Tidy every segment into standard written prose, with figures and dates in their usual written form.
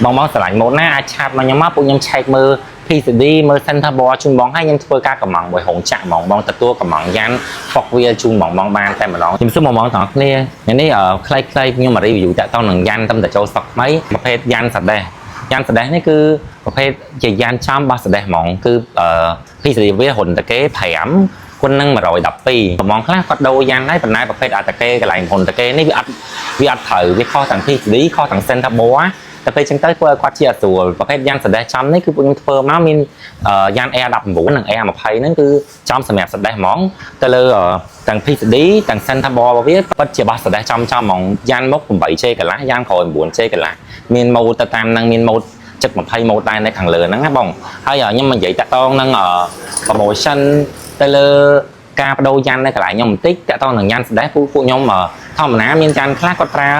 បងស្រឡាញ់ម៉ូតណាអាចឆាតមកខ្ញុំមកពួកខ្ញុំឆែកមើល PCD មើល Center Board ជូនបងឲ្យខ្ញុំធ្វើការកំងមួយហុងចាក់ហ្មងបងទទួលកំងយ៉ាន់ Fox Wheel ជូនបងបានតែម្ដងខ្ញុំសូមបងទាំងអស់គ្នានេះខ្លីៗខ្ញុំមក review តាក់ទងនឹងយ៉ាន់តាមតែចូលស្តុកថ្មីប្រភេទយ៉ាន់សដេះយ៉ាន់សដេះនេះគឺប្រភេទជាយ៉ាន់ចំរបស់សដេះហ្មងគឺ PCD វាហ៊ុនតាគេ5 គុណនឹង112បងខ្លះគាត់ដូរយ៉ាងដែរប៉ុន្តែប្រភេទអតាកេកន្លែងហ៊ុនតាកេនេះវាអត់ត្រូវវាខុសទាំង PCD ខុសទាំង Center Board តែពេលចឹងទៅធ្វើឲ្យគាត់ជាអស្រួលប្រភេទយ៉ាងសដេះចំនេះគឺពួកខ្ញុំធ្វើមកមានយ៉ាង Air19 និង Air20 ហ្នឹងគឺចំសម្រាប់សដេះហ្មងទៅលើទាំង PCD ទាំង Center Board របស់វាពិតជាបោះសដេះចំហ្មងយ៉ាងមុខ 8J កន្លះយ៉ាងក្រោយ 9J កន្លះមានម៉ូតទៅតាមនឹងមានម៉ូតចិត្ត20ម៉ូតដែរនៅខាងលើហ្នឹងណាបងហើយខ្ញុំនិយាយតាក់ទងនឹង promotion ទៅលើការបដូរយ៉ាន់នៅកន្លែងខ្ញុំបន្តិចតាក់ទងនឹងយ៉ាន់សដេះពួកខ្ញុំធម្មតាមានយ៉ាន់ខ្លះគាត់ប្រើ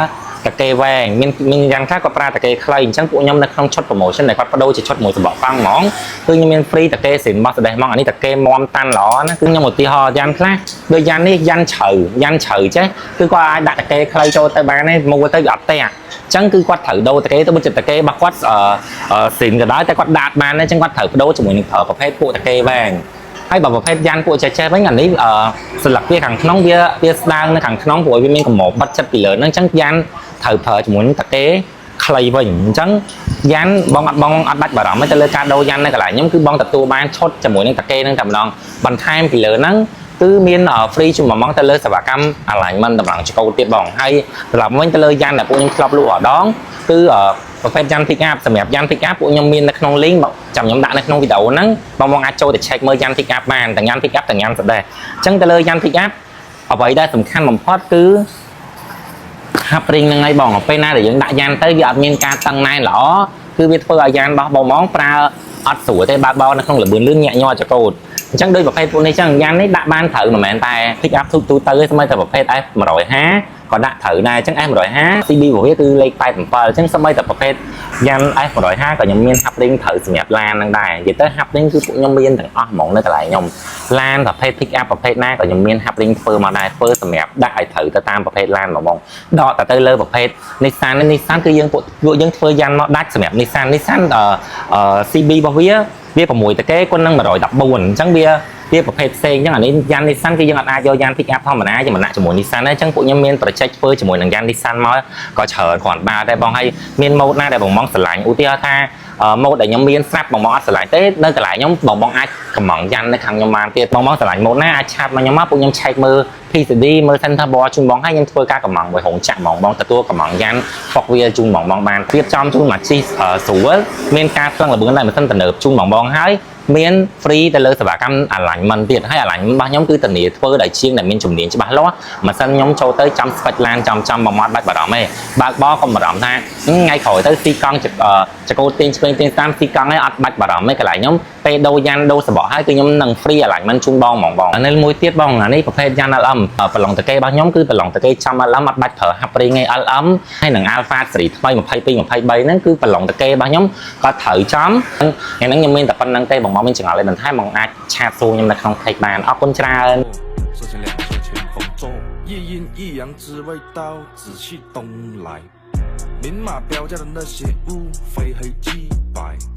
តាកេវែងមានយ៉ាងខ្លះគាត់ប្រើតាកេខ្លីអញ្ចឹងពួកខ្ញុំនៅក្នុងឈុត promotion ដែលគាត់បដូរជាឈុតមួយសម្បកកង់ហ្មងគឺខ្ញុំមាន free តាកេសិនរបស់សដេះហ្មងអានេះតាកេមមតាន់ល្អណាគឺខ្ញុំឧទាហរណ៍យ៉ាន់ខ្លះដូចយ៉ាន់នេះយ៉ាន់ជ្រៅចេះគឺគាត់អាចដាក់តាកេខ្លីចូលទៅបានទេមកទៅវាអត់ទេអញ្ចឹងគឺគាត់ត្រូវដូរតាកេទៅមួយចិត្តតាកេរបស់គាត់សិនក៏ដោយតែគាត់ដាតបានអញ្ចឹងគាត់ត្រូវបដូរជាមួយនឹងប្រភេទពួកតាកេវែងហើយបើប្រភេទយ៉ាន់ពួកចេះវិញអានេះស្លឹកវាខាងក្នុងវាស្ដើងនៅខាងក្នុងព្រោះវាមានកម្របបិទចិត្តពីលើហ្នឹងអញ្ចឹងយ៉ាន់ត្រូវប្រើជាមួយនឹងតាកេខ្លីវិញអញ្ចឹងយ៉ាន់បងអត់ដាច់បារម្ភទេទៅលើការដូរយ៉ាន់នៅកន្លែងខ្ញុំគឺបងទទួលបានឈុតជាមួយនឹងតាកេហ្នឹងតែម្ដងបន្ថែមពីលើហ្នឹងគឺមាន free ជុំហ្មងទៅលើសេវាកម្ម alignment តម្រង់ចកោទៀតបងហើយត្រឡប់វិញទៅលើយ៉ាន់ដែលពួកខ្ញុំធ្លាប់លក់ដងគឺប្រភេទយ៉ាន់ pick up សម្រាប់យ៉ាន់ pick up ពួកខ្ញុំមាននៅក្នុង link ចាំខ្ញុំដាក់នៅក្នុងវីដេអូហ្នឹងបងអាចចូលទៅ check មើលយ៉ាន់ pick up បានទាំងយ៉ាន់ pick up ទាំងយ៉ាន់សដេះអញ្ចឹងទៅលើយ៉ាន់ pick up អ្វីដែលសំខាន់បំផុតគឺ ហាប់រីងហ្នឹងហើយបងពេលណាដែលយើងដាក់យ៉ាន់ទៅវាអត់មានការតឹងណែនល្អគឺវាធ្វើឲ្យយ៉ាន់របស់បងប្រើអត់ស្រួលទេបើបោនៅក្នុងលបឿនលឿនញាក់ញ័រចកោតអញ្ចឹងដោយប្រភេទពួកនេះចឹងយ៉ាន់នេះដាក់បានត្រូវមិនមែនតែ pick up ទូទៅទេស្មើតែប្រភេទ F150 ក៏ដាក់ត្រូវដែរអញ្ចឹង F150 CB របស់វាគឺលេខ87អញ្ចឹងស្មើតែប្រភេទយ៉ាន់ F150 ក៏ខ្ញុំមាន ហាប់រីងត្រូវសម្រាប់ឡានហ្នឹងដែរនិយាយទៅហាប់រីងគឺពួកខ្ញុំមានទាំងអស់ហ្មងនៅកន្លែងខ្ញុំឡានប្រភេទ pick up ប្រភេទណាក៏ខ្ញុំមានហាប់រីងធ្វើមកដែរធ្វើសម្រាប់ដាក់ឲ្យត្រូវទៅតាមប្រភេទឡានហ្មងដកទៅលើប្រភេទ Nissan នេះ Nissan គឺយើងពួកយើងធ្វើយ៉ាន់មកដាច់សម្រាប់ Nissan CB របស់វា6តាកេគុណនឹង114អញ្ចឹងវាប្រភេទផ្សេងអញ្ចឹងអានេះយ៉ាន់ Nissan គឺយើងអត់អាចយកយ៉ាន់ pick up ធម្មតាយើងមិនដាក់ជាមួយ Nissan ទេអញ្ចឹងពួកខ្ញុំមាន project ធ្វើជាមួយនឹងយ៉ាន់ Nissan មកក៏ច្រើនគ្រាន់បាទតែបងឲ្យមានម៉ូតណាដែលបងស្រឡាញ់ឧទាហរណ៍ថាម៉ូតដែលខ្ញុំមានស្រាប់បងអត់ស្រឡាញ់ទេនៅកន្លែងខ្ញុំបងអាចកំងយ៉ាន់នៅខាងខ្ញុំបានទៀតបងស្រឡាញ់ម៉ូតណាអាចឆាតមកខ្ញុំមកពួកខ្ញុំឆែកមើល PCD មើល Center Board ជូនបងឲ្យខ្ញុំធ្វើការកំងមួយហុងចាក់បងទទួលកំងយ៉ាន់ Fox Wheel ជូនបងបានរៀបចំជូនមកជីស្រួលមានការផ្លឹងល្បឿនដែរមិនសិនទំនើបជូនបងហើយមាន free ទៅលើសេវាកម្ម alignment ទៀតហើយ alignment របស់ខ្ញុំគឺធានាធ្វើដោយជាងដែលមានជំនាញច្បាស់លាស់មិនសិនខ្ញុំចូលទៅចាំស្ពេចឡានចាំបងអត់បាច់បារម្ភទេបើកបោកុំបារម្ភថាថ្ងៃក្រោយទៅស៊ីកង់ចកោទិញឆ្វេងទិញតាមស៊ីកង់ហើយអត់បាច់បារម្ភទេកន្លែងខ្ញុំពេលដូរយ៉ាន់ដូរសបកហើយគឺខ្ញុំនឹង free alignment ជូនបងអានេះមួយទៀតបងអានេះប្រភេទយ៉ាន់ LM ប្រឡងតាកេរបស់ខ្ញុំគឺប្រឡងតាកេចំ LM អត់បាច់ប្រើហាប់រីងឯ LM ហើយនឹង Alpha ស៊េរីថ្មី22 23ហ្នឹងគឺប្រឡងតាកេរបស់ខ្ញុំក៏ត្រូវចំថ្ងៃហ្នឹងខ្ញុំមានតែប៉ុណ្្នឹងទេបងមានចង្អុលអីបន្ថែមបងអាចឆាតសួរខ្ញុំនៅក្នុង page បានអរគុណច្រើន射向两手前方走，一阴一阳只为刀，志气东来。明码标价的那些物非黑即白。